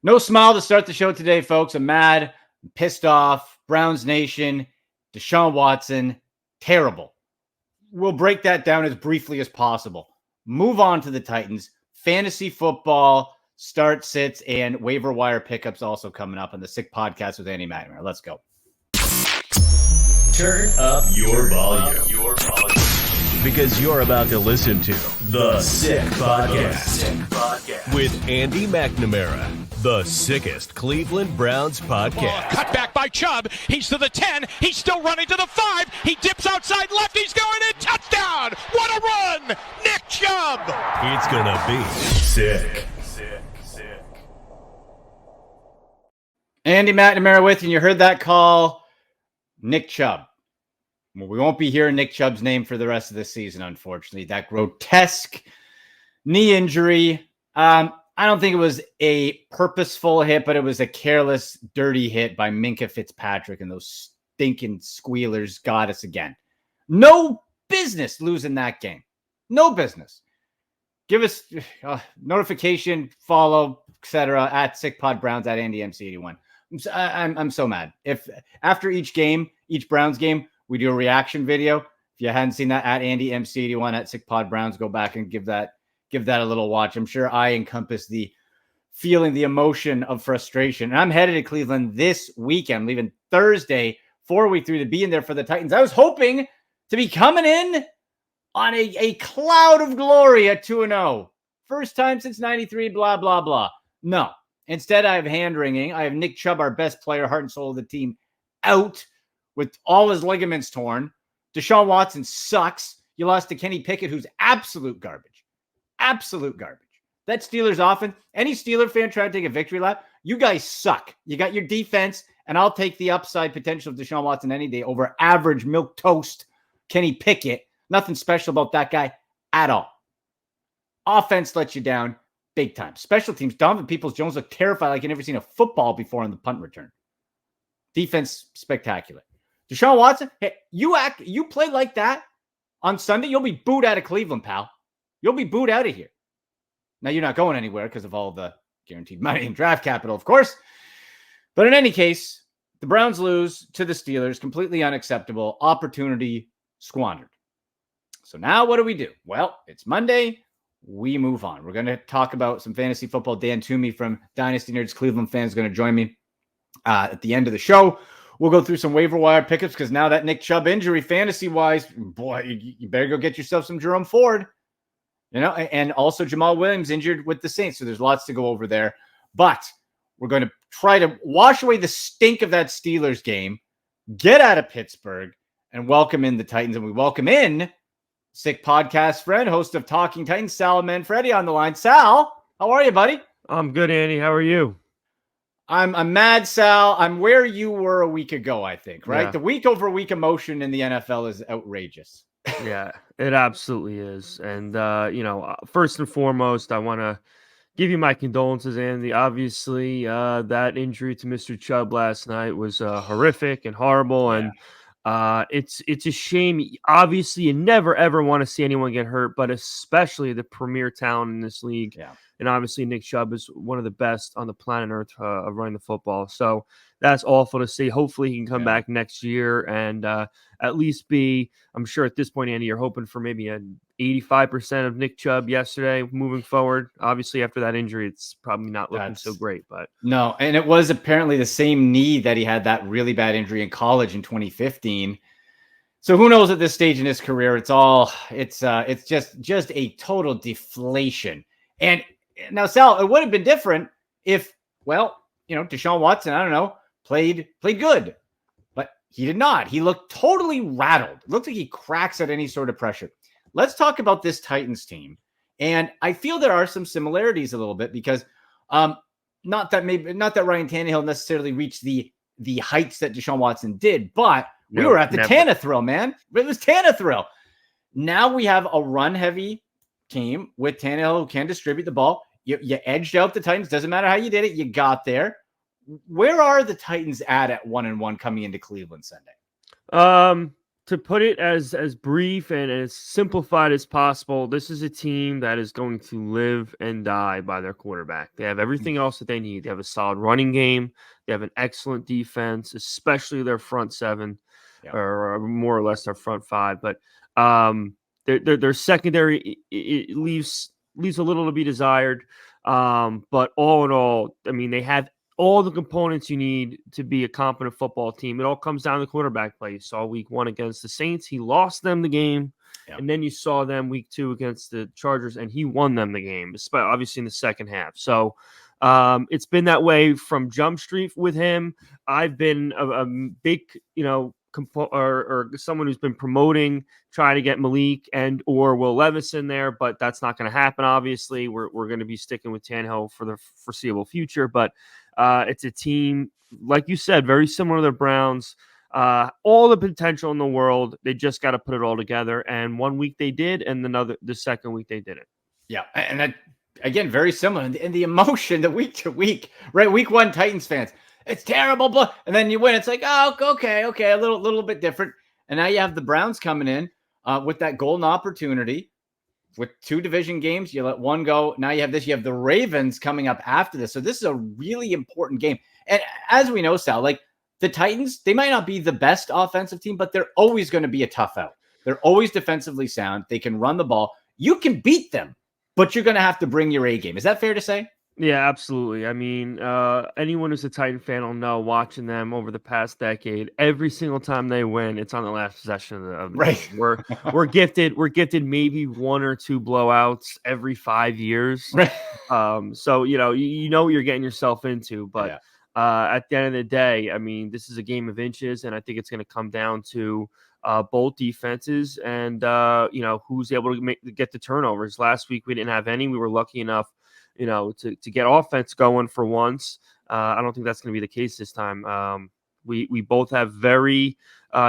No smile to start the show today, folks. I'm mad, I'm pissed off. Browns Nation, Deshaun Watson, terrible. We'll break that down as briefly as possible. Move on to the Titans. Fantasy football, start, sits, and waiver wire pickups also coming up on the Sick Podcast with Andy McNamara. Let's go. Turn up your volume. Because you're about to listen to The Sick Podcast with Andy McNamara, the sickest Cleveland Browns podcast. Cut back by Chubb. He's to the 10. He's still running to the 5. He dips outside left. He's going in. Touchdown. What a run. Nick Chubb. It's going to be sick. Andy McNamara with you. You heard that call. Nick Chubb. Well, we won't be hearing Nick Chubb's name for the rest of the season, unfortunately. That grotesque knee injury. I don't think it was a purposeful hit, but it was a careless, dirty hit by Minkah Fitzpatrick, and those stinking squealers got us again. No business losing that game. No business. Give us notification, follow, etc. at SickPodBrowns at AndyMC81. I'm so mad. If after each game, each Browns game, we do a reaction video. If you hadn't seen that, at AndyMC81 at SickPodBrowns, go back and give that a little watch. I'm sure I encompass the feeling, the emotion of frustration. And I'm headed to Cleveland this weekend, leaving Thursday, 4 week through, to be in there for the Titans. I was hoping to be coming in on a cloud of glory at 2-0. First time since 93, blah, blah, blah. No. Instead, I have hand-wringing. I have Nick Chubb, our best player, heart and soul of the team, out with all his ligaments torn. Deshaun Watson sucks. You lost to Kenny Pickett, who's absolute garbage. Absolute garbage. That Steelers offense, any Steeler fan trying to take a victory lap, you guys suck. You got your defense, and I'll take the upside potential of Deshaun Watson any day over average milquetoast Kenny Pickett. Nothing special about that guy at all. Offense lets you down big time. Special teams, Donovan Peoples-Jones looked terrified like you've never seen a football before on the punt return. Defense, spectacular. Deshaun Watson, hey, you play like that on Sunday, you'll be booed out of Cleveland, pal. You'll be booed out of here. Now, you're not going anywhere because of all the guaranteed money and draft capital, of course. But in any case, the Browns lose to the Steelers. Completely unacceptable. Opportunity squandered. So now what do? Well, it's Monday. We move on. We're going to talk about some fantasy football. Dan Toomey from Dynasty Nerds Cleveland fans is going to join me at the end of the show. We'll go through some waiver wire pickups because now that Nick Chubb injury, fantasy-wise, boy, you better go get yourself some Jerome Ford. You know, and also Jamal Williams injured with the Saints, so there's lots to go over there. But we're going to try to wash away the stink of that Steelers game, get out of Pittsburgh, and welcome in the Titans. And we welcome in Sick Podcast friend, host of Talking Titans, Sal Manfredi on the line. Sal, how are you, buddy? I'm good, Andy. How are you? I'm mad, Sal. I'm where you were a week ago, I think, right? Yeah. The week-over-week emotion in the NFL is outrageous. Yeah, it absolutely is. And, first and foremost, I want to give you my condolences, Andy. Obviously, that injury to Mr. Chubb last night was horrific and horrible. Yeah. And it's a shame. Obviously, you never, ever want to see anyone get hurt, but especially the premier talent in this league. Yeah. And obviously, Nick Chubb is one of the best on the planet Earth of running the football. So that's awful to see. Hopefully, he can come back next year and at least be, I'm sure at this point, Andy, you're hoping for maybe an 85% of Nick Chubb yesterday moving forward. Obviously, after that injury, it's probably not looking so great. But no, and it was apparently the same knee that he had that really bad injury in college in 2015. So who knows at this stage in his career? It's just a total deflation. And now, Sal, it would have been different if, Deshaun Watson, I don't know, played good. But he did not. He looked totally rattled. It looked like he cracks at any sort of pressure. Let's talk about this Titans team. And I feel there are some similarities a little bit because not that Ryan Tannehill necessarily reached the heights that Deshaun Watson did, but we were at the Tannehill, man. It was Tannehill. Now we have a run-heavy team with Tannehill who can distribute the ball. You edged out the Titans. Doesn't matter how you did it. You got there. Where are the Titans at 1-1 coming into Cleveland Sunday? to put it as brief and as simplified as possible, this is a team that is going to live and die by their quarterback. They have everything else that they need. They have a solid running game. They have an excellent defense, especially their front seven, or more or less their front five. But their secondary it leaves a little to be desired. But all in all, I mean, they have all the components you need to be a competent football team. It all comes down to quarterback play. You saw week 1 against the Saints. He lost them the game. Yep. And then you saw them week 2 against the Chargers, and he won them the game, obviously in the second half. So it's been that way from Jump Street with him. I've been a big, or someone who's been promoting, trying to get Malik and or Will Levis in there, but that's not going to happen. Obviously, we're going to be sticking with Tannehill for the foreseeable future, but it's a team, like you said, very similar to the Browns. All the potential in the world. They just got to put it all together. And one week they did, and the second week they didn't. Yeah, and that, again, very similar. And the emotion, the week to week, right? Week 1, Titans fans, it's terrible, but and then you win. It's like, oh, okay, a little bit different. And now you have the Browns coming in with that golden opportunity. With 2 division games, you let one go. Now you have this. You have the Ravens coming up after this. So this is a really important game. And as we know, Sal, like the Titans, they might not be the best offensive team, but they're always going to be a tough out. They're always defensively sound. They can run the ball. You can beat them, but you're going to have to bring your A game. Is that fair to say? Yeah, absolutely. I mean, anyone who's a Titan fan will know, watching them over the past decade, every single time they win, it's on the last possession of the right. game. We're gifted maybe 1 or 2 blowouts every 5 years. Right. So you know what you're getting yourself into. But at the end of the day, I mean, this is a game of inches, and I think it's going to come down to both defenses and who's able to get the turnovers. Last week we didn't have any. We were lucky enough to get offense going for once. I don't think that's going to be the case this time. We both have very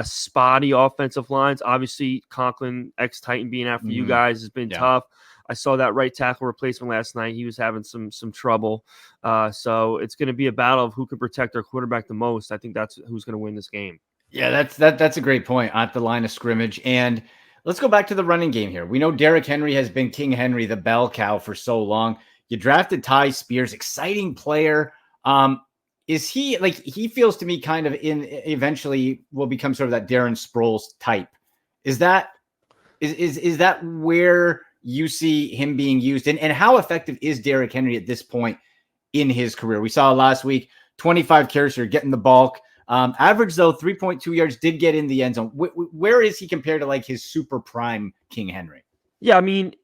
spotty offensive lines. Obviously, Conklin, ex-Titan, being out for you guys has been tough. I saw that right tackle replacement last night. He was having some trouble. So it's going to be a battle of who can protect their quarterback the most. I think that's who's going to win this game. Yeah, that's a great point at the line of scrimmage. And let's go back to the running game here. We know Derrick Henry has been King Henry, the bell cow, for so long. You drafted Ty Spears, exciting player. Is he, like, he feels to me kind of eventually will become sort of that Darren Sproles type. Is that where you see him being used? And how effective is Derrick Henry at this point in his career? We saw last week, 25 carries, you're getting the bulk. Average, though, 3.2 yards, did get in the end zone. Where is he compared to like his super prime King Henry? Yeah, I mean,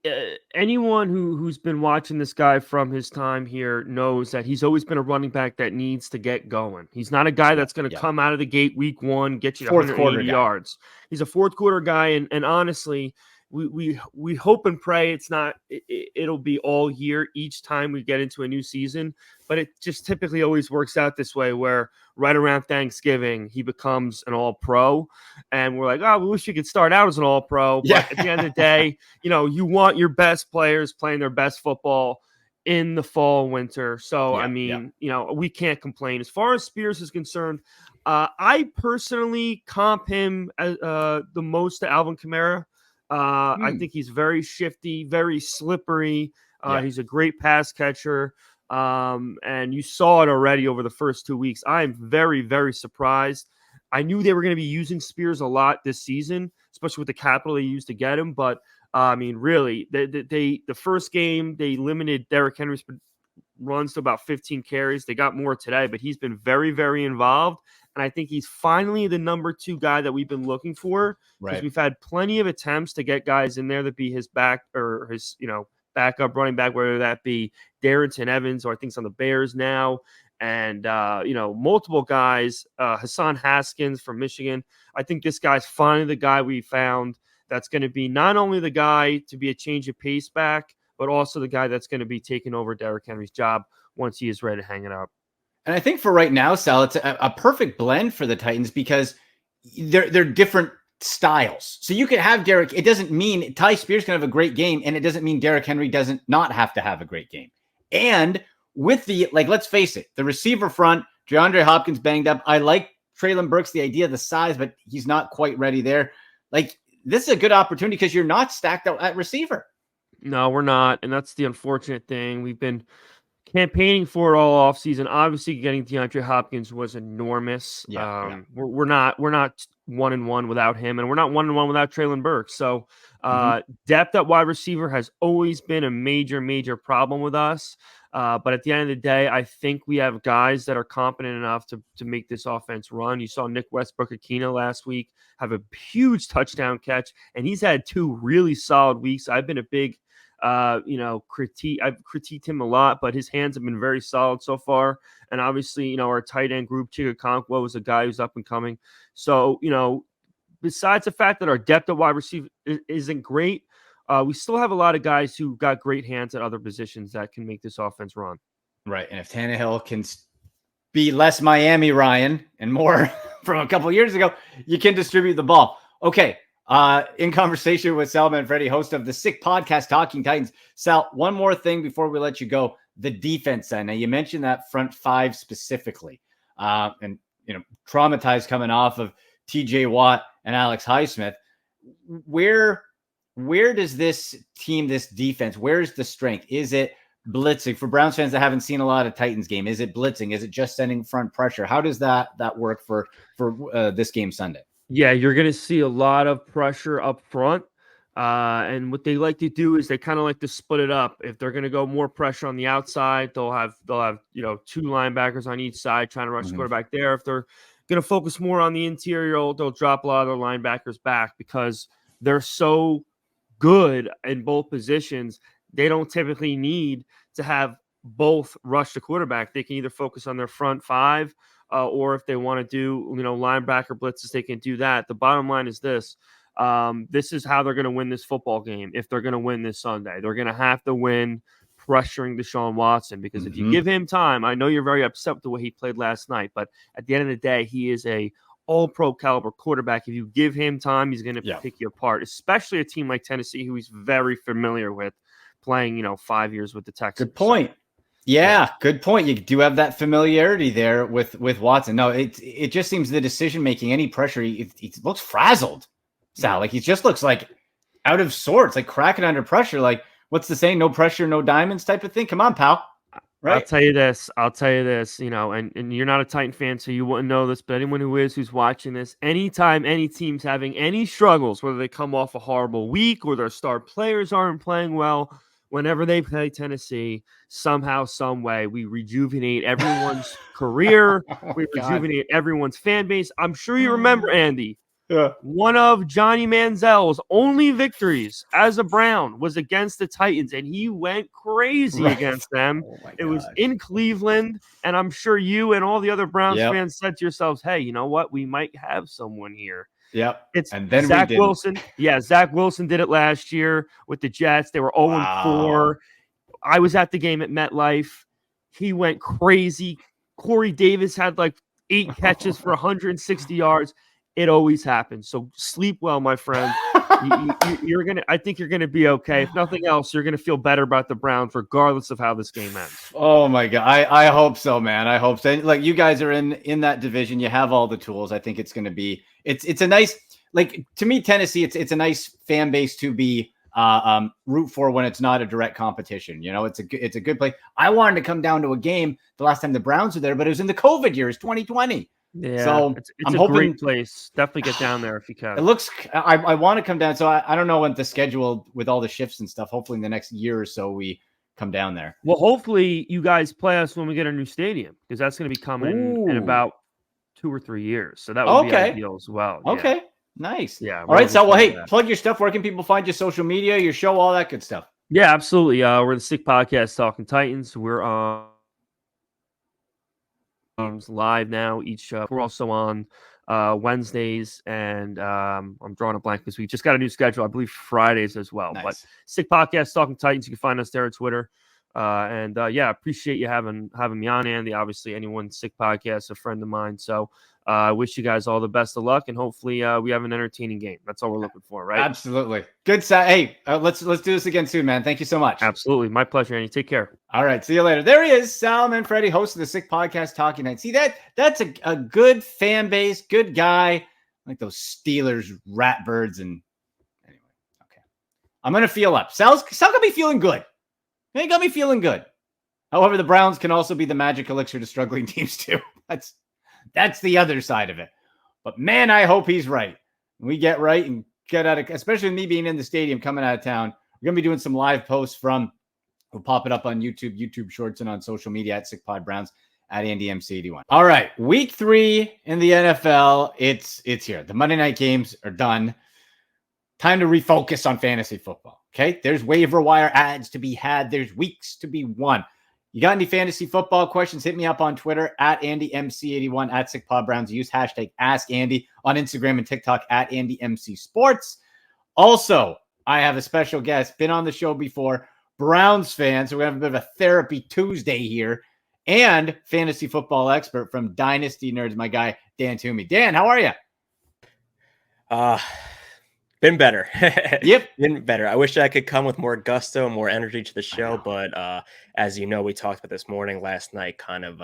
anyone who's been watching this guy from his time here knows that he's always been a running back that needs to get going. He's not a guy that's going to come out of the gate week 1, get you to 180 yards. He's a fourth quarter guy, and honestly, we hope and pray it'll be all year each time we get into a new season, but it just typically always works out this way, where right around Thanksgiving he becomes an all-pro, and we're like, oh, we wish you could start out as an all-pro. But at the end of the day, you want your best players playing their best football in the fall, winter. So I mean, we can't complain. As far as Spears is concerned, I personally comp him as, the most to Alvin Kamara. I think he's very shifty, very slippery. He's a great pass catcher. And you saw it already over the first 2 weeks. I'm very, very surprised. I knew they were going to be using Spears a lot this season, especially with the capital they used to get him. But I mean, really, the first game, they limited Derrick Henry's runs to about 15 carries. They got more today, but he's been very, very involved. And I think he's finally the number 2 guy that we've been looking for, because we've had plenty of attempts to get guys in there to be his back or his, backup running back, whether that be Darrington Evans, or I think it's on the Bears now. And, multiple guys, Hassan Haskins from Michigan. I think this guy's finally the guy we found that's going to be not only the guy to be a change of pace back, but also the guy that's going to be taking over Derrick Henry's job once he is ready to hang it up. And I think for right now, Sal, it's a perfect blend for the Titans, because they're different styles. So you could have Derrick. It doesn't mean Ty Spears can have a great game, and it doesn't mean Derrick Henry doesn't not have to have a great game. And with the, let's face it, the receiver front, DeAndre Hopkins banged up. I like Treylon Burks, the idea of the size, but he's not quite ready there. Like, this is a good opportunity because you're not stacked out at receiver. No, we're not, and that's the unfortunate thing. We've been campaigning for it all offseason. Obviously, getting DeAndre Hopkins was enormous. We're not 1-1 without him, and we're not 1-1 without Treylon Burks. So depth at wide receiver has always been a major problem with us. But at the end of the day, I think we have guys that are competent enough to make this offense run. You saw Nick Westbrook-Akina last week have a huge touchdown catch, and he's had 2 really solid weeks. I've been a big I've critiqued him a lot, but his hands have been very solid so far. And obviously, our tight end group, Chigakonkwo, is a guy who's up and coming. So, besides the fact that our depth at wide receiver isn't great, we still have a lot of guys who got great hands at other positions that can make this offense run. Right. And if Tannehill can be less Miami Ryan and more from a couple years ago, you can distribute the ball. Okay. In conversation with Sal Manfredi, host of the Sick Podcast, Talking Titans. Sal, one more thing before we let you go. The defense side. Now, you mentioned that front 5 specifically. And, traumatized coming off of TJ Watt and Alex Highsmith. Where does this team, this defense, where's the strength? Is it blitzing? For Browns fans that haven't seen a lot of Titans game, is it blitzing? Is it just sending front pressure? How does that work for this game Sunday? Yeah, you're going to see a lot of pressure up front. And what they like to do is they kind of like to split it up. If they're going to go more pressure on the outside, they'll have 2 linebackers on each side trying to rush the quarterback there. If they're going to focus more on the interior, they'll drop a lot of their linebackers back because they're so good in both positions. They don't typically need to have both rush the quarterback. They can either focus on their front 5 or if they want to do, linebacker blitzes, they can do that. The bottom line is this. This is how they're going to win this football game. If they're going to win this Sunday, they're going to have to win pressuring Deshaun Watson, because if you give him time, I know you're very upset with the way he played last night, but at the end of the day, he is a all-pro caliber quarterback. If you give him time, he's going to pick you apart, especially a team like Tennessee, who he's very familiar with playing, 5 years with the Texans. Good point. Yeah, good point. You do have that familiarity there with Watson. No, it just seems the decision-making, any pressure, he looks frazzled, Sal. Like, he just looks like out of sorts, like cracking under pressure. Like, what's the saying? No pressure, no diamonds type of thing. Come on, pal. Right? I'll tell you this, and you're not a Titan fan, so you wouldn't know this, but anyone who's watching this, anytime any team's having any struggles, whether they come off a horrible week or their star players aren't playing well, whenever they play Tennessee, somehow, some way, we rejuvenate everyone's career. Rejuvenate everyone's fan base. I'm sure you remember, Andy. Yeah. One of Johnny Manziel's only victories as a Brown was against the Titans, and he went crazy against them. It was in Cleveland, and I'm sure you and all the other Browns fans said to yourselves, hey, you know what? We might have someone here. Yep. And then Zach Wilson. Yeah, Zach Wilson did it last year with the Jets. They were 0-4. I was at the game at MetLife. He went crazy. Corey Davis had like 8 catches for 160 yards. It always happens. So sleep well, my friend. I think you're gonna be okay. If nothing else, you're gonna feel better about the Browns, regardless of how this game ends. Oh my God, I hope so, man. I hope so. Like, you guys are in that division. You have all the tools. I think it's gonna be. It's a nice, like, to me, Tennessee. It's a nice fan base to be root for when it's not a direct competition. It's a good play. I wanted to come down to a game the last time the Browns were there, but it was in the COVID years, 2020. Yeah, so it's a great place. Definitely get down there if you can. It looks. I want to come down. So I don't know what the schedule with all the shifts and stuff. Hopefully in the next year or so we come down there. Well, hopefully you guys play us when we get a new stadium, because that's going to be coming in about 2 or 3 years. So that would be ideal as well. Okay. Yeah. Nice. Yeah. All right. So, well, hey, plug your stuff. Where can people find your social media, your show, all that good stuff? Yeah, absolutely. We're the Sick Podcast, Talking Titans. We're on live now. We're also on Wednesdays, and I'm drawing a blank because we just got a new schedule. I believe Fridays as well. Nice. But Sick Podcast, Talking Titans. You can find us there on Twitter. Appreciate you having me on, Andy. Obviously, anyone Sick Podcast, a friend of mine. So I wish you guys all the best of luck, and hopefully we have an entertaining game. That's all we're looking for, right? Absolutely. Good. Hey, let's do this again soon, man. Thank you so much. Absolutely. My pleasure, Andy. Take care. All right. See you later. There he is, Sal Manfredi, host of the Sick Podcast, Talking Night. See, that's a good fan base, good guy. Like those Steelers rat birds. And anyway, okay. I'm going to feel up. Sal's got me feeling good. They got me feeling good. However, the Browns can also be the magic elixir to struggling teams too. That's the other side of it. But man, I hope he's right. We get right and get out of, especially me being in the stadium, coming out of town. We're going to be doing some live posts we'll pop it up on YouTube Shorts, and on social media at SickPod Browns, at AndyMC81. All right. Week 3 in the NFL. It's here. The Monday night games are done. Time to refocus on fantasy football. Okay. There's waiver wire ads to be had. There's weeks to be won. You got any fantasy football questions? Hit me up on Twitter at AndyMC81, at SickPodBrowns. Use hashtag AskAndy on Instagram and TikTok at AndyMCSports. Also, I have a special guest, been on the show before, Browns fan. So we have a bit of a therapy Tuesday here, and fantasy football expert from Dynasty Nerds, my guy, Dan Toomey. Dan, how are you? Been better. Yep. Been better. I wish I could come with more gusto and more energy to the show, but as you know, we talked about this morning, last night, kind of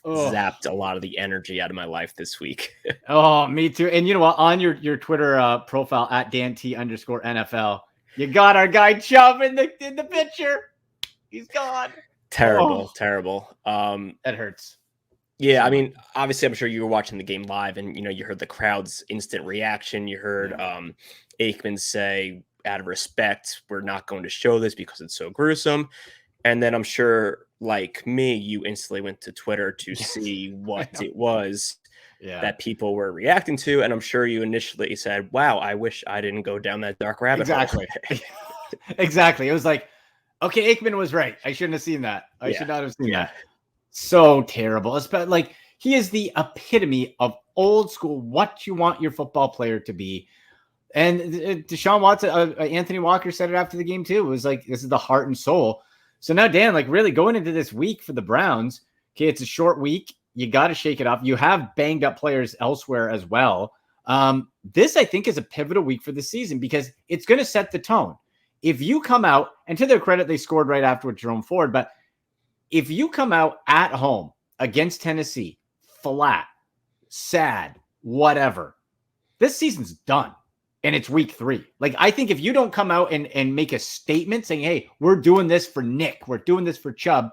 zapped a lot of the energy out of my life this week. Oh, me too. And you know what? On your Twitter profile at DanT_NFL, you got our guy Chubb in the picture. He's gone. Terrible. That hurts. Yeah, I mean, obviously, I'm sure you were watching the game live, and you heard the crowd's instant reaction. You heard Aikman say, out of respect, we're not going to show this because it's so gruesome. And then I'm sure, like me, you instantly went to Twitter to see what it was that people were reacting to. And I'm sure you initially said, wow, I wish I didn't go down that dark rabbit hole. Exactly. It was like, okay, Aikman was right. I shouldn't have seen that. I should not have seen that. So terrible. Especially, like, he is the epitome of old school, what you want your football player to be. And Deshaun Watson, Anthony Walker said it after the game too. It was like, this is the heart and soul. So now, Dan, like, really going into this week for the Browns, okay, it's a short week. You got to shake it off. You have banged up players elsewhere as well. This, I think, is a pivotal week for the season because it's going to set the tone. If you come out, and to their credit, they scored right after with Jerome Ford, but if you come out at home against Tennessee, flat, sad, whatever, this season's done. And it's week 3. Like, I think if you don't come out and make a statement saying, hey, we're doing this for Nick, we're doing this for Chubb,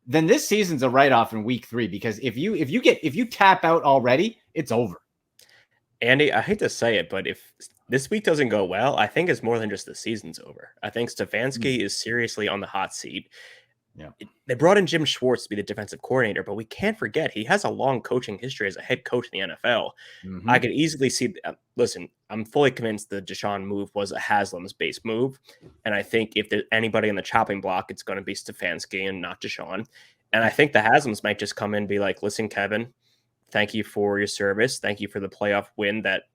then this season's a write-off in week 3. Because if you tap out already, it's over. Andy, I hate to say it, but if this week doesn't go well, I think it's more than just the season's over. I think Stefanski is seriously on the hot seat. Yeah. They brought in Jim Schwartz to be the defensive coordinator, but we can't forget he has a long coaching history as a head coach in the NFL. Mm-hmm. I could easily see, listen, I'm fully convinced the Deshaun move was a Haslam's-based move, and I think if there's anybody on the chopping block, it's going to be Stefanski and not Deshaun. And I think the Haslams might just come in and be like, listen, Kevin, thank you for your service. Thank you for the playoff win that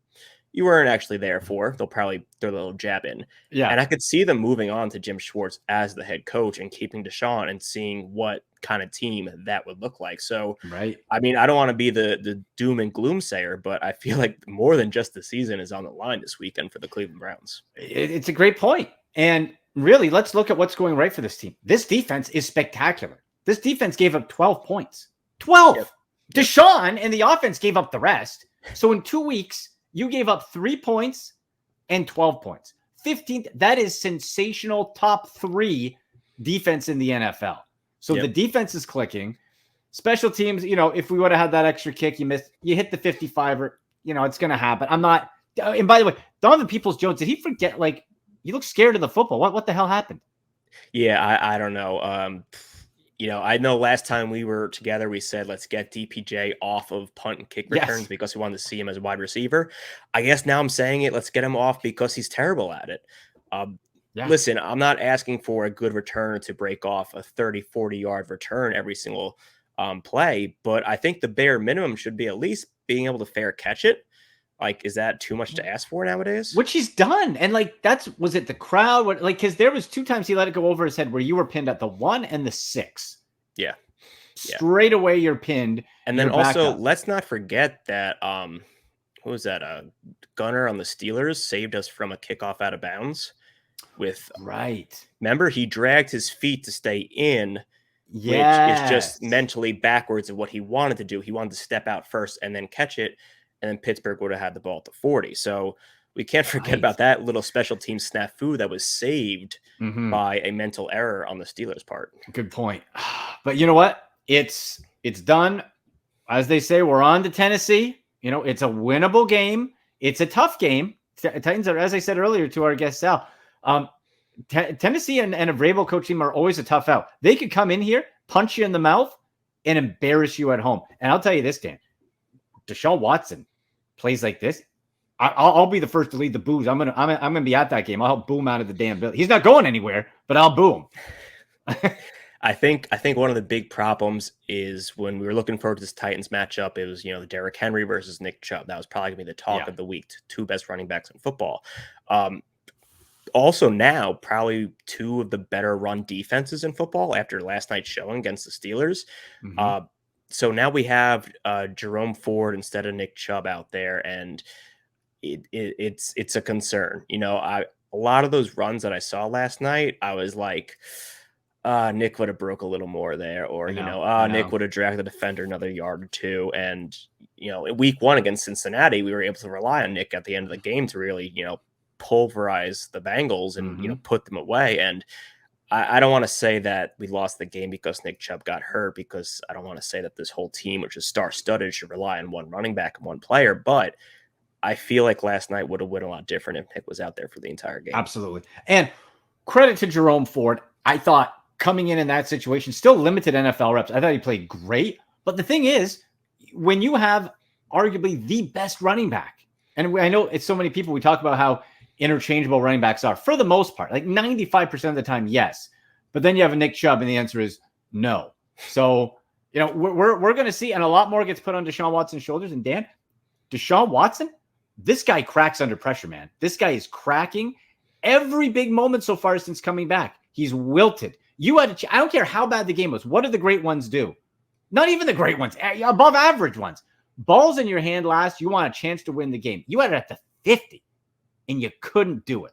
you weren't actually there for. They'll probably throw a little jab in. Yeah. And I could see them moving on to Jim Schwartz as the head coach and keeping Deshaun and seeing what kind of team that would look like. So, right. I mean, I don't want to be the doom and gloom sayer, but I feel like more than just the season is on the line this weekend for the Cleveland Browns. It's a great point. And really, let's look at what's going right for this team. This defense is spectacular. This defense gave up 12 points. 12! Yep. Deshaun and the offense gave up the rest. So in 2 weeks, you gave up 3 points and 12 points. 15th. That is sensational. Top 3 defense in the NFL. So the defense is clicking. Special teams, if we would have had that extra kick, you hit the 55, or, it's going to happen. I'm not. And by the way, Donovan Peoples-Jones, did he forget? Like, he looked scared of the football. What the hell happened? Yeah, I don't know. I know last time we were together, we said, let's get DPJ off of punt and kick returns because we wanted to see him as a wide receiver. I guess now I'm saying it, let's get him off because he's terrible at it. Listen, I'm not asking for a good returner to break off a 30, 40-yard return every single play, but I think the bare minimum should be at least being able to fair catch it. Like, is that too much to ask for nowadays? Which he's done. And like, was it the crowd? Because there was 2 times he let it go over his head where you were pinned at the 1 and the 6. Yeah. Straight away you're pinned. And then also, let's not forget that, who was that? Gunner on the Steelers saved us from a kickoff out of bounds with, remember, he dragged his feet to stay in, which is just mentally backwards of what he wanted to do. He wanted to step out first and then catch it. and then Pittsburgh would have had the ball at the 40. So we can't forget Right. about that little special team snafu that was saved by a mental error on the Steelers' part. Good point. But you know what? It's done. As they say, we're on to Tennessee. It's a winnable game. It's a tough game. Titans are, as I said earlier to our guest Sal, Tennessee and a Vrabel coach team are always a tough out. They could come in here, punch you in the mouth, and embarrass you at home. And I'll tell you this, Dan, Deshaun Watson plays like this. I'll be the first to lead the boos. I'm gonna be at that game. I'll help boo him out of the damn building. He's not going anywhere, but I'll boo him. I think one of the big problems is when we were looking forward to this Titans matchup, it was, the Derrick Henry versus Nick Chubb. That was probably going to be the talk of the week. Two best running backs in football. Also now, probably two of the better run defenses in football after last night's showing against the Steelers. So now we have Jerome Ford instead of Nick Chubb out there, and it's a concern. A lot of those runs that I saw last night, I was like, Nick would have broke a little more there, or Nick would have dragged the defender another yard or two. And in week one against Cincinnati, we were able to rely on Nick at the end of the game to really pulverize the Bengals and put them away. And I don't want to say that we lost the game because Nick Chubb got hurt, because I don't want to say that this whole team, which is star-studded, should rely on one running back and one player. But I feel like last night would have been a lot different if Nick was out there for the entire game. Absolutely. And credit to Jerome Ford. I thought coming in that situation, still limited NFL reps. I thought he played great. But the thing is, when you have arguably the best running back, and I know it's so many people, we talk about how interchangeable running backs are, for the most part, like 95% of the time, yes. But then you have a Nick Chubb, and the answer is no. So, we're going to see, and a lot more gets put on Deshaun Watson's shoulders. And Dan, Deshaun Watson, this guy cracks under pressure, man. This guy is cracking every big moment so far since coming back. He's wilted. I don't care how bad the game was. What do the great ones do? Not even the great ones, above average ones. Balls in your hand last, you want a chance to win the game. You had it at the 50, and you couldn't do it.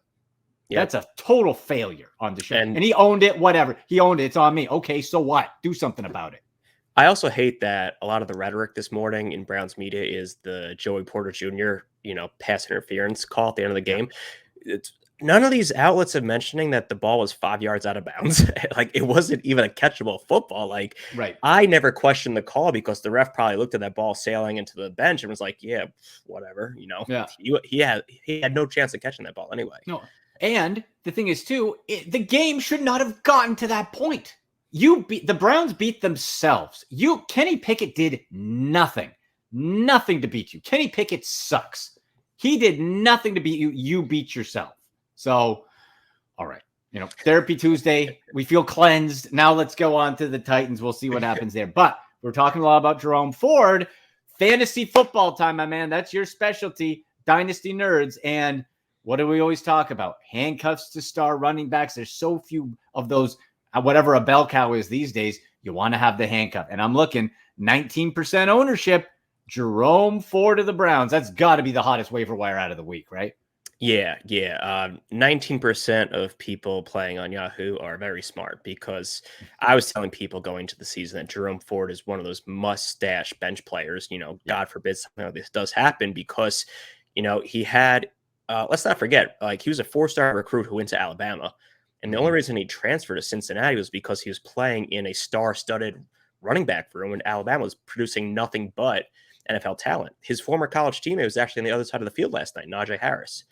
Yep. That's a total failure on Deshaun. And he owned it, whatever. He owned it. It's on me. Okay, so what? Do something about it. I also hate that a lot of the rhetoric this morning in Browns media is the Joey Porter Jr., pass interference call at the end of the game. None of these outlets are mentioning that the ball was 5 yards out of bounds. Like, it wasn't even a catchable football. Like, right. I never questioned the call because the ref probably looked at that ball sailing into the bench and was like, yeah, whatever, Yeah. He had no chance of catching that ball anyway. No. And the thing is, too, the game should not have gotten to that point. The Browns beat themselves. Kenny Pickett did nothing to beat you. Kenny Pickett sucks. He did nothing to beat you. You beat yourself. So, all right. Therapy Tuesday. We feel cleansed. Now let's go on to the Titans. We'll see what happens there. But we're talking a lot about Jerome Ford. Fantasy football time, my man. That's your specialty. Dynasty nerds. And what do we always talk about? Handcuffs to star running backs. There's so few of those, whatever a bell cow is these days. You want to have the handcuff. And I'm looking 19% ownership. Jerome Ford of the Browns. That's got to be the hottest waiver wire out of the week, right? Yeah. 19% of people playing on Yahoo are very smart, because I was telling people going to the season that Jerome Ford is one of those must-stash bench players. God forbid something like this does happen, because, he had, let's not forget, like, he was a 4-star recruit who went to Alabama. And the only reason he transferred to Cincinnati was because he was playing in a star-studded running back room, and Alabama was producing nothing but NFL talent. His former college teammate was actually on the other side of the field last night, Najee Harris.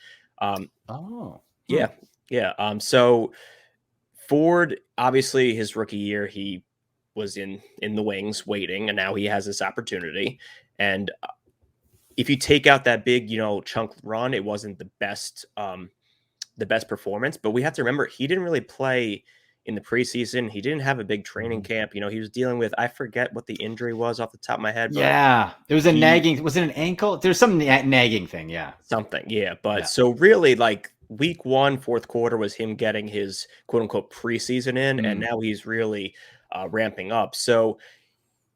So Ford, obviously his rookie year, he was in the wings waiting, and now he has this opportunity. And if you take out that big, chunk run, it wasn't the best performance. But we have to remember, he didn't really play in the preseason. He didn't have a big training camp. He was dealing with, I forget what the injury was off the top of my head. But yeah, it was nagging. Was it an ankle? There's some nagging thing. Yeah. Something. Yeah. But so really, like, week 1, fourth quarter was him getting his quote unquote preseason in. And now he's really ramping up. So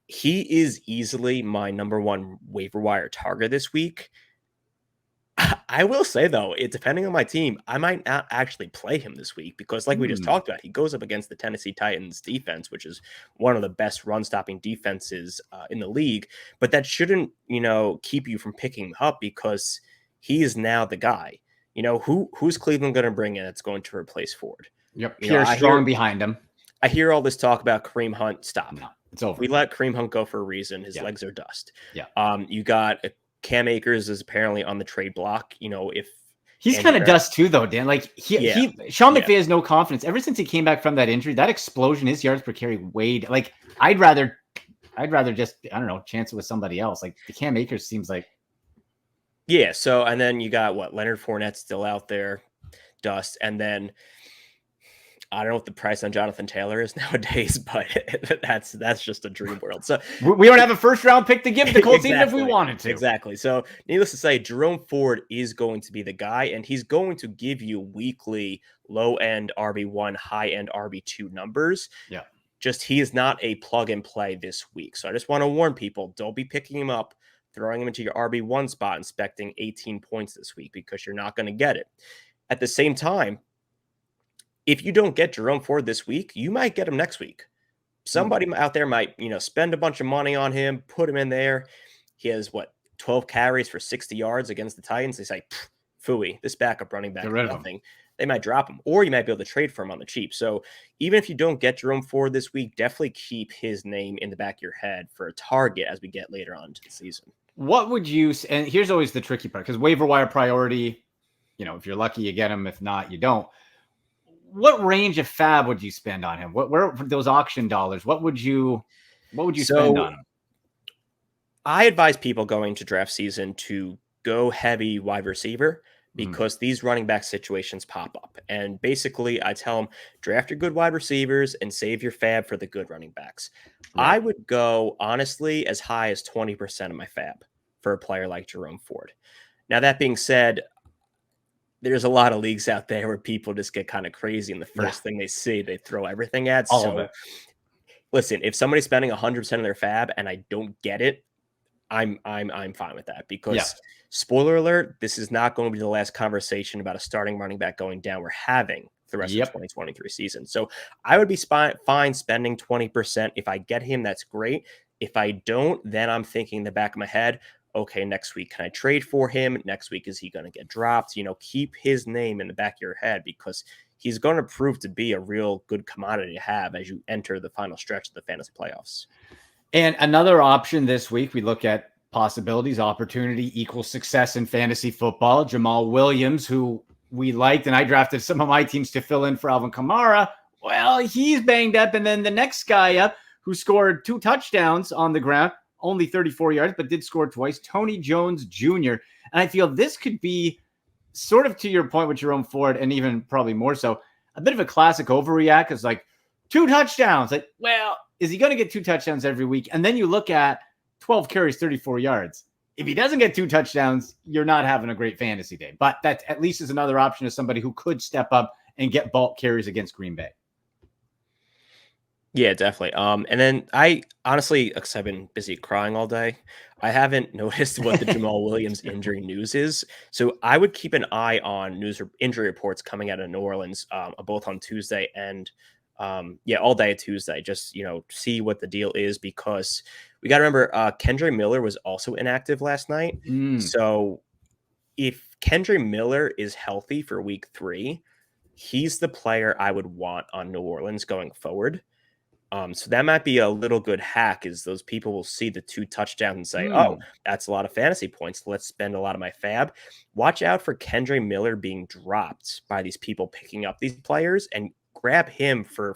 he is easily my number one waiver wire target this week. I will say, though, depending on my team, I might not actually play him this week because, like we just talked about, he goes up against the Tennessee Titans defense, which is one of the best run-stopping defenses in the league. But that shouldn't, keep you from picking him up because he is now the guy. Who's Cleveland going to bring in that's going to replace Ford? Yep, Pierre Strong behind him. I hear all this talk about Kareem Hunt. Stop. No, it's over. We let Kareem Hunt go for a reason. His legs are dust. Yeah. You got Cam Akers is apparently on the trade block. If he's kind of dust too, though, Dan. Like Sean McVay has no confidence ever since he came back from that injury. That explosion, his yards per carry, weighed. Like I'd rather just chance it with somebody else. Like the Cam Akers seems like. Yeah. So and then you got Leonard Fournette still out there, dust, and then. I don't know what the price on Jonathan Taylor is nowadays, but that's just a dream world. So we don't have a first round pick to give the Colts even if we wanted to. Exactly. So needless to say, Jerome Ford is going to be the guy, and he's going to give you weekly low end RB1, high end RB2 numbers. Yeah. Just he is not a plug and play this week. So I just want to warn people, don't be picking him up, throwing him into your RB1 spot, expecting 18 points this week because you're not going to get it. At the same time, if you don't get Jerome Ford this week, you might get him next week. Somebody out there might, spend a bunch of money on him, put him in there. He has 12 carries for 60 yards against the Titans. They say, phooey, this backup running back is nothing. They might drop him, or you might be able to trade for him on the cheap. So even if you don't get Jerome Ford this week, definitely keep his name in the back of your head for a target as we get later on into the season. What would you, and here's always the tricky part, because waiver wire priority, if you're lucky, you get him. If not, you don't. What range of fab would you spend on him? Where those auction dollars? What would you spend on him? I advise people going to draft season to go heavy wide receiver because these running back situations pop up. And basically, I tell them draft your good wide receivers and save your fab for the good running backs. Right. I would go honestly as high as 20% of my fab for a player like Jerome Ford. Now that being said, there's a lot of leagues out there where people just get kind of crazy, and the first thing they see, they throw everything at. All of it. Listen, if somebody's spending 100% of their fab and I don't get it, I'm fine with that because spoiler alert, this is not going to be the last conversation about a starting running back going down we're having the rest of the 2023 season. So I would be fine spending 20%. If I get him, that's great. If I don't, then I'm thinking in the back of my head, okay, next week, can I trade for him? Next week, is he going to get dropped? Keep his name in the back of your head because he's going to prove to be a real good commodity to have as you enter the final stretch of the fantasy playoffs. And another option this week, we look at possibilities, opportunity equals success in fantasy football. Jamal Williams, who we liked, and I drafted some of my teams to fill in for Alvin Kamara. Well, he's banged up. And then the next guy up who scored 2 touchdowns on the ground, only 34 yards, but did score twice, Tony Jones Jr. And I feel this could be sort of to your point with Jerome Ford, and even probably more so, a bit of a classic overreact. Because 2 touchdowns. Well, is he going to get 2 touchdowns every week? And then you look at 12 carries, 34 yards. If he doesn't get 2 touchdowns, you're not having a great fantasy day. But that at least is another option as somebody who could step up and get bulk carries against Green Bay. Yeah, definitely. And then I honestly, because I've been busy crying all day, I haven't noticed what the Jamal Williams injury news is. So I would keep an eye on injury reports coming out of New Orleans, both on Tuesday and all day Tuesday. Just see what the deal is because we got to remember Kendre Miller was also inactive last night. So if Kendre Miller is healthy for week 3, he's the player I would want on New Orleans going forward. So that might be a little good hack is those people will see the 2 touchdowns and say, oh, that's a lot of fantasy points. Let's spend a lot of my fab. Watch out for Kendre Miller being dropped by these people picking up these players and grab him for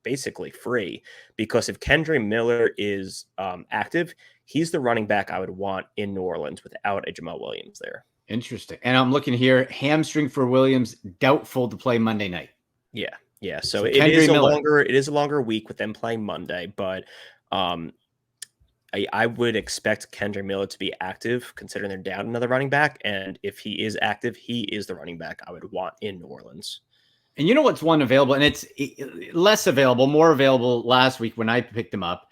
basically free. Because if Kendre Miller is active, he's the running back I would want in New Orleans without a Jamal Williams there. Interesting. And I'm looking here, hamstring for Williams, doubtful to play Monday night. Yeah. Yeah, so it is a longer week with them playing Monday, but I would expect Kendre Miller to be active considering they're down another running back, and if he is active, he is the running back I would want in New Orleans. And you know what's one available, and it's less available, more available last week when I picked him up.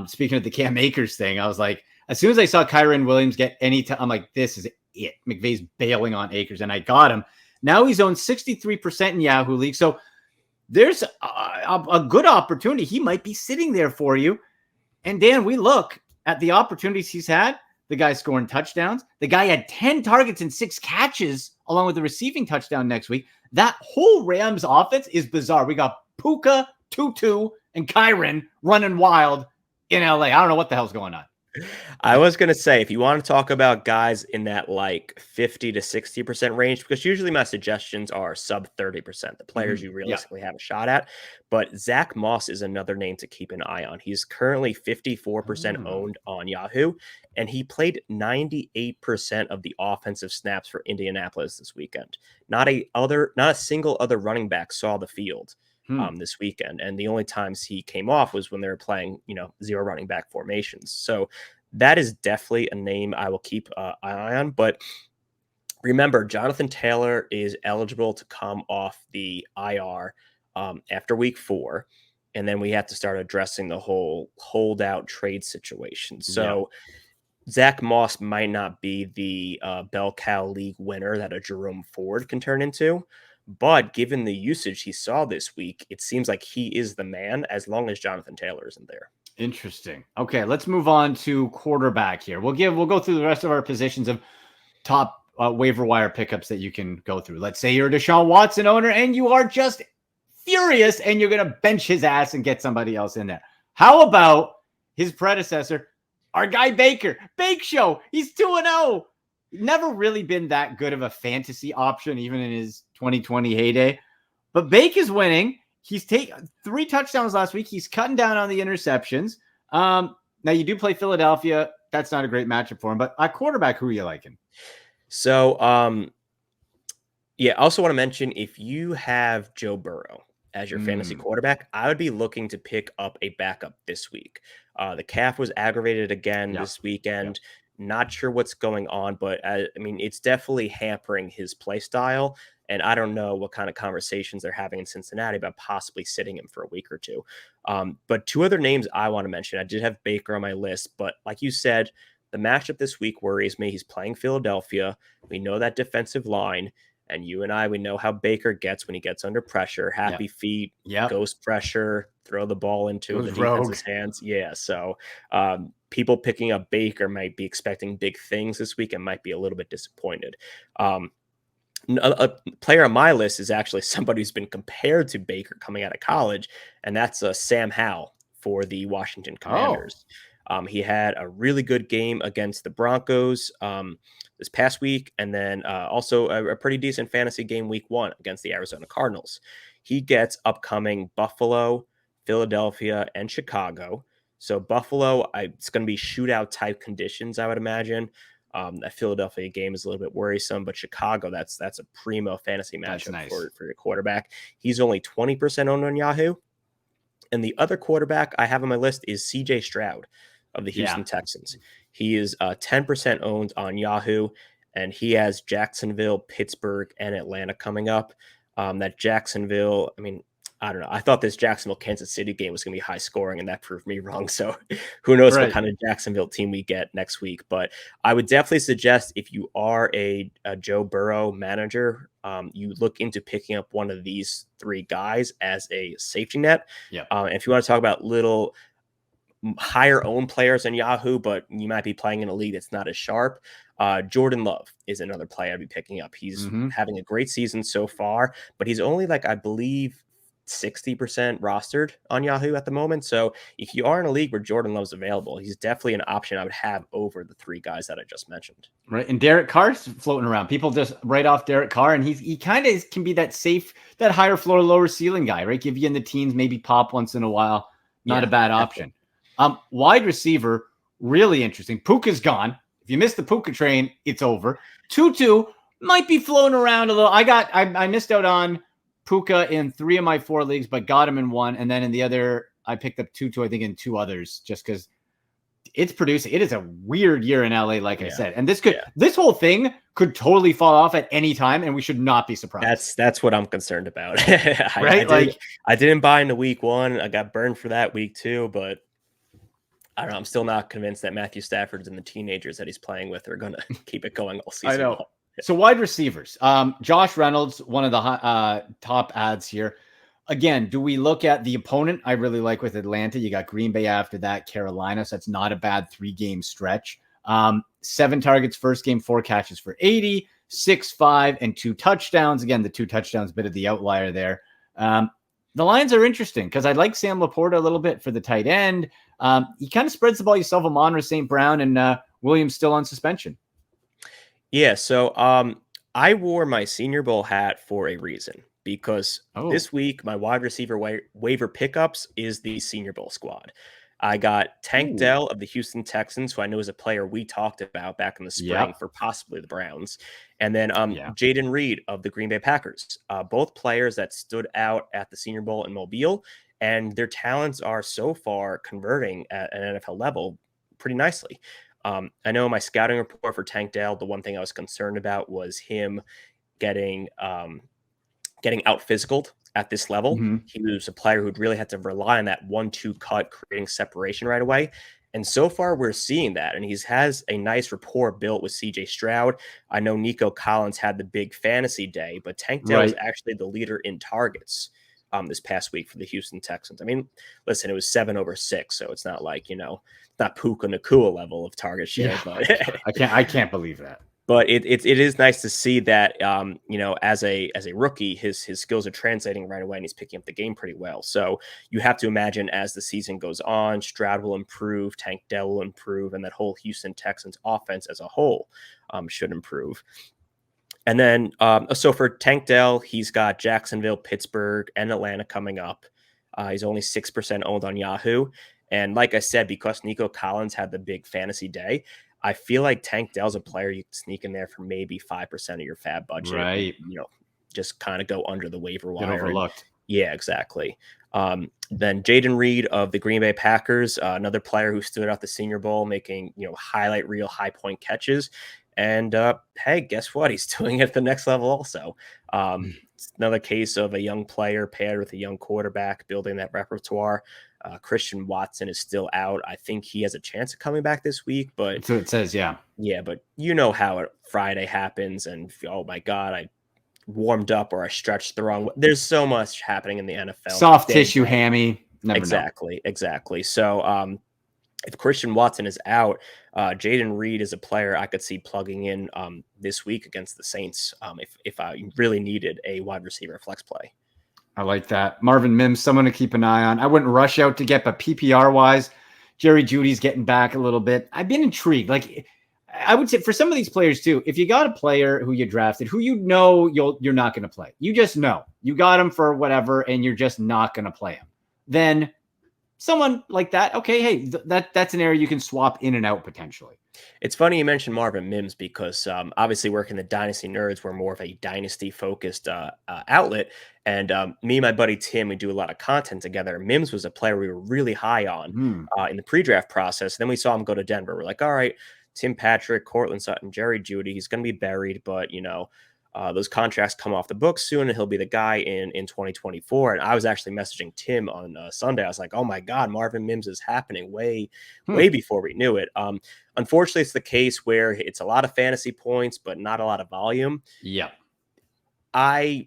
Speaking of the Cam Akers thing, I was like, as soon as I saw Kyren Williams get any time, I'm like, this is it. McVay's bailing on Akers, and I got him. Now he's owned 63% in Yahoo League. So there's a good opportunity. He might be sitting there for you. And Dan, we look at the opportunities he's had. The guy scoring touchdowns. The guy had 10 targets and 6 catches along with the receiving touchdown next week. That whole Rams offense is bizarre. We got Puka, Tutu, and Kyron running wild in LA. I don't know what the hell's going on. I was going to say, if you want to talk about guys in that like 50 to 60% range, because usually my suggestions are sub 30%, the players you realistically have a shot at. But Zach Moss is another name to keep an eye on. He's currently 54% owned on Yahoo, and he played 98% of the offensive snaps for Indianapolis this weekend. Not a single other running back saw the field this weekend. And the only times he came off was when they were playing, 0 running back formations. So that is definitely a name I will keep an eye on. But remember, Jonathan Taylor is eligible to come off the IR after week 4. And then we have to start addressing the whole holdout trade situation. So Zach Moss might not be the Bell Cow League winner that a Jerome Ford can turn into. But given the usage he saw this week, it seems like he is the man as long as Jonathan Taylor isn't there. Interesting. Okay, let's move on to quarterback here. We'll go through the rest of our positions of top waiver wire pickups that you can go through. Let's say you're a Deshaun Watson owner and you are just furious and you're going to bench his ass and get somebody else in there. How about his predecessor, our guy Baker? Bake Show. He's 2-0. Never really been that good of a fantasy option, even in his 2020 heyday. But Bake is winning. He's taken 3 touchdowns last week. He's cutting down on the interceptions. Now, you do play Philadelphia. That's not a great matchup for him. But at quarterback, who are you liking? So, I also want to mention, if you have Joe Burrow as your fantasy quarterback, I would be looking to pick up a backup this week. The calf was aggravated again this weekend. Not sure what's going on, but it's definitely hampering his play style. And I don't know what kind of conversations they're having in Cincinnati about possibly sitting him for a week or two. But 2 other names I want to mention. I did have Baker on my list, but like you said, the matchup this week worries me. He's playing Philadelphia. We know that defensive line, and you and I, we know how Baker gets when he gets under pressure. Happy feet, ghost pressure, throw the ball into the defense's hands. Yeah, so people picking up Baker might be expecting big things this week and might be a little bit disappointed. A player on my list is actually somebody who's been compared to Baker coming out of college, and that's Sam Howell for the Washington Commanders. He had a really good game against the Broncos this past week, and then also a pretty decent fantasy game week 1 against the Arizona Cardinals. He gets upcoming Buffalo, Philadelphia, and Chicago. So Buffalo, it's going to be shootout type conditions, I would imagine. That Philadelphia game is a little bit worrisome, but Chicago, that's a primo fantasy matchup for your quarterback. He's only 20% owned on Yahoo. And the other quarterback I have on my list is CJ Stroud of the Houston Texans. He is 10% owned on Yahoo, and he has Jacksonville, Pittsburgh, and Atlanta coming up. That Jacksonville, I don't know. I thought this Jacksonville-Kansas City game was going to be high scoring, and that proved me wrong. So who knows what kind of Jacksonville team we get next week. But I would definitely suggest, if you are a Joe Burrow manager, you look into picking up one of these 3 guys as a safety net. And if you want to talk about little higher owned players on Yahoo, but you might be playing in a league that's not as sharp, Jordan Love is another player I'd be picking up. He's having a great season so far, but he's only I believe 60% rostered on Yahoo at the moment. So if you are in a league where Jordan Love's available, he's definitely an option I would have over the 3 guys that I just mentioned. Right. And Derek Carr's floating around. People just write off Derek Carr, and he kind of can be that safe, that higher floor, lower ceiling guy, right? Give you in the teens, maybe pop once in a while. Not a bad option. Wide receiver, really interesting. Puka's gone. If you missed the Puka train, it's over. Tutu might be floating around a little. I missed out on Puka in 3 of my 4 leagues, but got him in 1. And then in the other, I picked up Tutu, I think, in 2 others, just because it's producing. It is a weird year in LA, like I said. And this whole thing could totally fall off at any time, and we should not be surprised. That's what I'm concerned about. Right? I didn't buy into week 1. I got burned for that week 2, but I don't know. I'm still not convinced that Matthew Stafford and the teenagers that he's playing with are going to keep it going all season. I know. long. So wide receivers, Josh Reynolds, one of the top ads here. Again, do we look at the opponent? I really like with Atlanta. You got Green Bay after that, Carolina. So that's not a bad 3-game stretch. 7 targets, first game, 4 catches for 80, 6-5, and 2 touchdowns. Again, the 2 touchdowns, bit of the outlier there. The Lions are interesting because I like Sam Laporta a little bit for the tight end. He kind of spreads the ball. You still have Amon-Ra St. Brown and Williams still on suspension. Yeah, so I wore my Senior Bowl hat for a reason because this week my wide receiver waiver pickups is the Senior Bowl squad. I got Tank Dell of the Houston Texans, who I know is a player we talked about back in the spring for possibly the Browns. And then Jaden Reed of the Green Bay Packers, both players that stood out at the Senior Bowl in Mobile, and their talents are so far converting at an NFL level pretty nicely. I know my scouting report for Tank Dell, the one thing I was concerned about was him getting out physicaled at this level. Mm-hmm. He was a player who'd really had to rely on that 1-2 cut, creating separation right away. And so far, we're seeing that. And he has a nice rapport built with CJ Stroud. I know Nico Collins had the big fantasy day, but Tank Dell is actually the leader in targets this past week for the Houston Texans. I mean, listen, it was 7/6, so it's not like, not Puka Nacua level of target share. But I can't believe that. But it is nice to see that, as a rookie, his skills are translating right away and he's picking up the game pretty well. So you have to imagine as the season goes on, Stroud will improve, Tank Dell will improve, and that whole Houston Texans offense as a whole should improve. And then, so for Tank Dell, he's got Jacksonville, Pittsburgh, and Atlanta coming up. He's only 6% owned on Yahoo. And like I said, because Nico Collins had the big fantasy day, I feel like Tank Dell's a player you can sneak in there for maybe 5% of your fab budget. Right. And, just kind of go under the waiver wire. Get overlooked. Yeah, exactly. Then Jaden Reed of the Green Bay Packers, another player who stood out the Senior Bowl, making, highlight reel, high point catches. And hey, guess what? He's doing it at the next level also. It's another case of a young player paired with a young quarterback building that repertoire. Christian Watson is still out. I think he has a chance of coming back this week, but that's what it says. Yeah. Yeah. But how it Friday happens and oh my God, I warmed up or I stretched the wrong way. There's so much happening in the NFL. Soft tissue hammy. Never Exactly. So, if Christian Watson is out, Jaden Reed is a player I could see plugging in this week against the Saints if I really needed a wide receiver flex play. I like that. Marvin Mims, someone to keep an eye on. I wouldn't rush out to get, but PPR-wise, Jerry Jeudy's getting back a little bit. I've been intrigued. Like, I would say for some of these players too, if you got a player who you drafted, who you're not going to play, you just know. You got him for whatever, and you're just not going to play him. Then someone like that, okay, hey, that's an area you can swap in and out potentially. It's funny you mentioned Marvin Mims because obviously working the Dynasty Nerds, we're more of a Dynasty-focused outlet. And me and my buddy Tim, we do a lot of content together. Mims was a player we were really high on in the pre-draft process. Then we saw him go to Denver. We're like, all right, Tim Patrick, Cortland Sutton, Jerry Jeudy, he's going to be buried, but, those contracts come off the books soon, and he'll be the guy in 2024. And I was actually messaging Tim on Sunday. I was like, "Oh my God, Marvin Mims is happening way before we knew it." Unfortunately, it's the case where it's a lot of fantasy points, but not a lot of volume. Yeah, I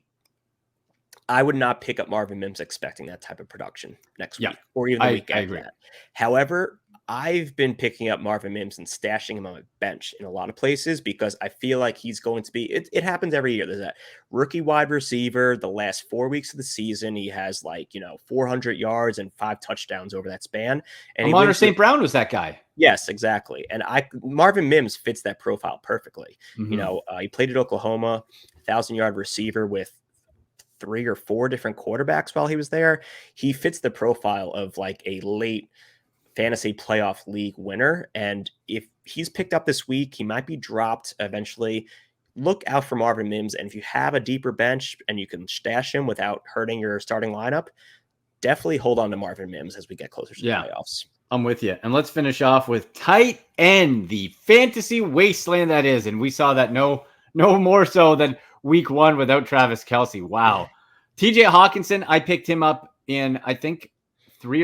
would not pick up Marvin Mims expecting that type of production next week or even the week after that. However, I've been picking up Marvin Mims and stashing him on my bench in a lot of places because I feel like he's going to be, it happens every year. There's that rookie wide receiver. The last 4 weeks of the season, he has 400 yards and 5 touchdowns over that span. And Amon-Ra St. Brown was that guy. Yes, exactly. And Marvin Mims fits that profile perfectly. He played at Oklahoma, 1,000-yard receiver with 3 or 4 different quarterbacks while he was there. He fits the profile of a late fantasy playoff league winner. And if he's picked up this week, he might be dropped eventually. Look out for Marvin Mims. And if you have a deeper bench and you can stash him without hurting your starting lineup, definitely hold on to Marvin Mims as we get closer to the playoffs. I'm with you. And let's finish off with tight end, the fantasy wasteland that is. And we saw that no more so than week 1 without Travis Kelce. Wow. TJ Hawkinson, I picked him up in, I think, 3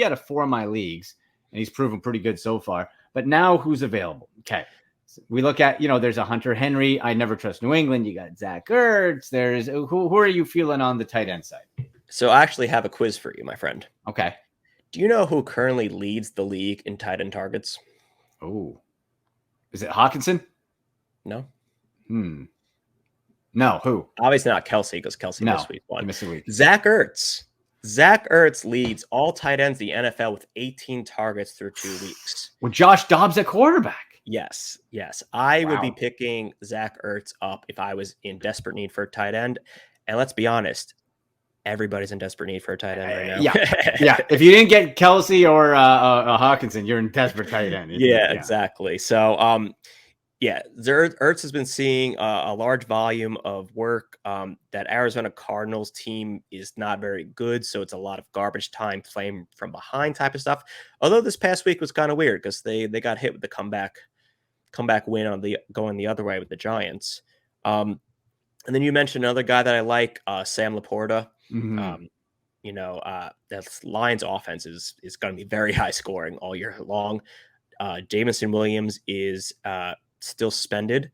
out of 4 of my leagues. and he's proven pretty good so far. But now who's available? Okay. So we look at, there's a Hunter Henry. I never trust New England. You got Zach Ertz. There's who are you feeling on the tight end side? So I actually have a quiz for you, my friend. Okay. Do you know who currently leads the league in tight end targets? Oh, is it Hawkinson? No. No, who? Obviously not Kelsey, because Kelsey missed week 1. Missed a week. Zach Ertz. Zach Ertz leads all tight ends in the NFL with 18 targets through 2 weeks. With Josh Dobbs at quarterback. Yes. I would be picking Zach Ertz up if I was in desperate need for a tight end. And let's be honest, everybody's in desperate need for a tight end right now. Yeah. If you didn't get Kelsey or Hawkinson, you're in desperate tight end. Yeah, exactly. So, Ertz has been seeing a large volume of work. That Arizona Cardinals team is not very good, so it's a lot of garbage time playing from behind type of stuff. Although this past week was kind of weird because they got hit with the comeback win on going the other way with the Giants. And then you mentioned another guy that I like, Sam Laporta. Mm-hmm. That Lions offense is going to be very high scoring all year long. Jameson Williams is still suspended,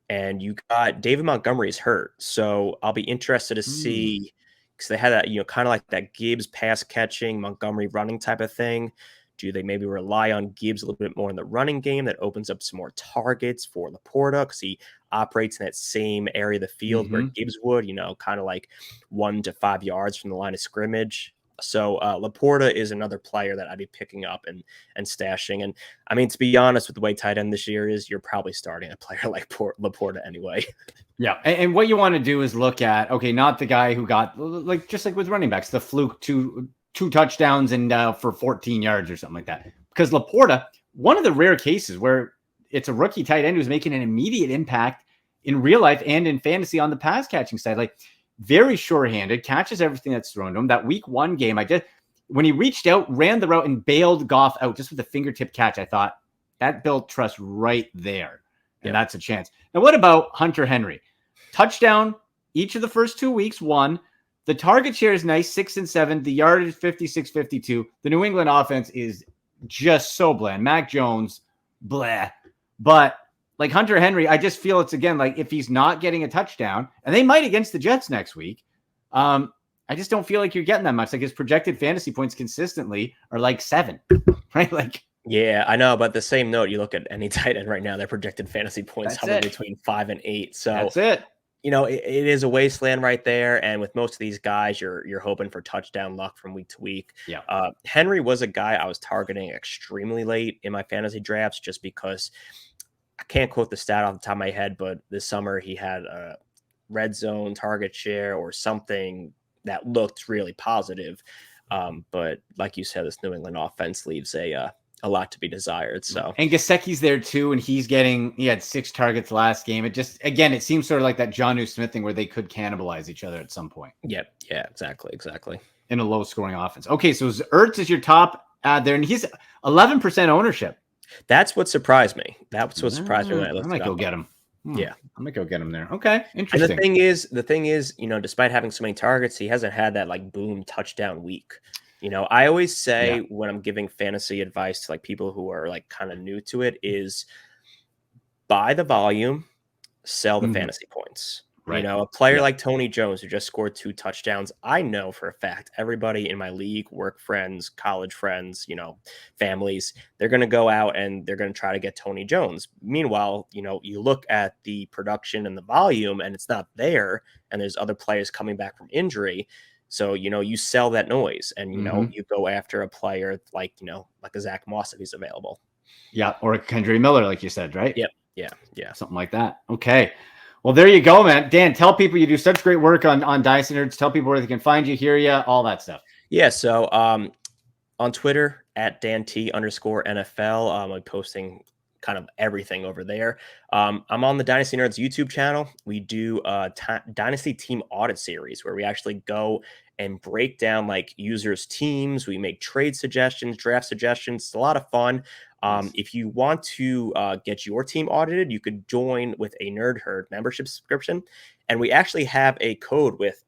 and you got David Montgomery is hurt. So I'll be interested to see, because they had that, kind of like that Gibbs pass catching, Montgomery running type of thing. Do they maybe rely on Gibbs a little bit more in the running game that opens up some more targets for Laporta, because he operates in that same area of the field where Gibbs would, kind of like 1 to 5 yards from the line of scrimmage. So Laporta is another player that I'd be picking up and stashing. And I mean, to be honest, with the way tight end this year is, you're probably starting a player like Laporta anyway. Yeah. And what you want to do is look at, not the guy who got, just like with running backs, the fluke two touchdowns and for 14 yards or something like that. Because Laporta, one of the rare cases where it's a rookie tight end who's making an immediate impact in real life and in fantasy on the pass catching side. Like, very sure-handed, catches everything that's thrown to him. That week 1 game, when he reached out, ran the route, and bailed Goff out just with a fingertip catch, I thought that built trust right there. And that's a chance. Now, what about Hunter Henry? Touchdown each of the first 2 weeks, 1. The target share is nice, 6 and 7. The yardage is 56-52. The New England offense is just so bland. Mac Jones, blah. But like Hunter Henry, I just feel it's, again, like if he's not getting a touchdown, and they might against the Jets next week, I just don't feel like you're getting that much. Like, his projected fantasy points consistently are like 7, right? Like, yeah, I know. But the same note, you look at any tight end right now, their projected fantasy points hover between 5 and 8. So that's it. It is a wasteland right there. And with most of these guys, you're hoping for touchdown luck from week to week. Yeah. Henry was a guy I was targeting extremely late in my fantasy drafts, just because I can't quote the stat off the top of my head, but this summer he had a red zone target share or something that looked really positive. But like you said, this New England offense leaves a lot to be desired. So, and Gesicki's there too, and he had 6 targets last game. It just, again, it seems sort of like that Jonnu Smith thing where they could cannibalize each other at some point. Yeah, exactly. In a low scoring offense. Okay, so Ertz is your top there, and he's 11% ownership. That's what surprised me. That's what surprised me when I looked. I might go get him. Yeah, I might go get him there. Okay, interesting. And the thing is, despite having so many targets, he hasn't had that like boom touchdown week. I always say when I'm giving fantasy advice to like people who are like kind of new to it is buy the volume, sell the fantasy points. Right. A player like Tony Jones, who just scored 2 touchdowns, I know for a fact everybody in my league, work friends, college friends, families, they're going to go out and they're going to try to get Tony Jones. Meanwhile, you look at the production and the volume and it's not there, and there's other players coming back from injury. So, you sell that noise and, you go after a player like a Zach Moss if he's available. Yeah. Or a Kendry Miller, like you said, right? Yep. Yeah. Something like that. Okay. Well, there you go, man. Dan, tell people you do such great work on Dynasty Nerds. Tell people where they can find you, hear you, all that stuff. Yeah. So on Twitter at DanT_NFL, I'm posting kind of everything over there. I'm on the Dynasty Nerds YouTube channel. We do a Dynasty team audit series where we actually go and break down like users' teams. We make trade suggestions, draft suggestions. It's a lot of fun. If you want to get your team audited, you could join with a Nerd Herd membership subscription. And we actually have a code with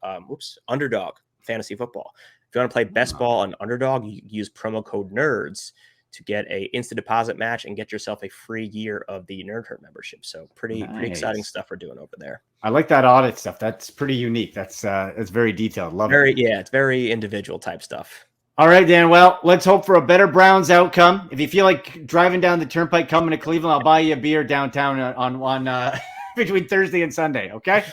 Underdog Fantasy Football. If you want to play best ball on Underdog, you use promo code NERDS to get a instant deposit match and get yourself a free year of the Nerd Herd membership. So pretty exciting stuff we're doing over there. I like that audit stuff. That's pretty unique. That's very detailed. Love it. Yeah, it's very individual type stuff. All right, Dan. Well, let's hope for a better Browns outcome. If you feel like driving down the turnpike coming to Cleveland, I'll buy you a beer downtown on between Thursday and Sunday. Okay.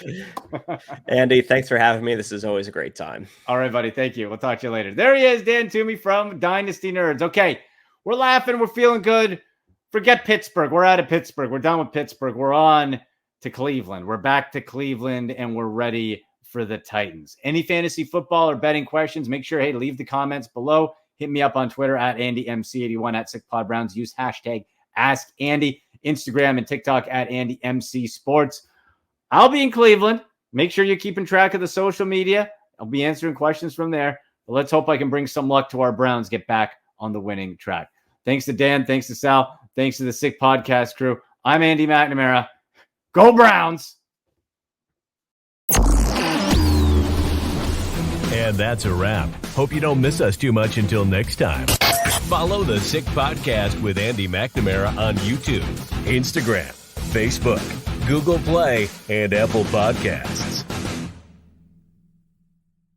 Andy, thanks for having me. This is always a great time. All right, buddy. Thank you. We'll talk to you later. There he is, Dan Toomey from Dynasty Nerds. Okay, we're laughing. We're feeling good. Forget Pittsburgh. We're out of Pittsburgh. We're done with Pittsburgh. We're on to Cleveland. We're back to Cleveland, and we're ready for the Titans. Any fantasy football or betting questions, make sure, hey, leave the comments below. Hit me up on Twitter at AndyMC81 at SickPodBrowns. Use hashtag AskAndy. Instagram and TikTok at AndyMCSports. I'll be in Cleveland. Make sure you're keeping track of the social media. I'll be answering questions from there. But let's hope I can bring some luck to our Browns, get back on the winning track. Thanks to Dan. Thanks to Sal. Thanks to the Sick Podcast crew. I'm Andy McNamara. Go Browns! And that's a wrap. Hope you don't miss us too much until next time. Follow the Sick Podcast with Andy McNamara on YouTube, Instagram, Facebook, Google Play, and Apple Podcasts.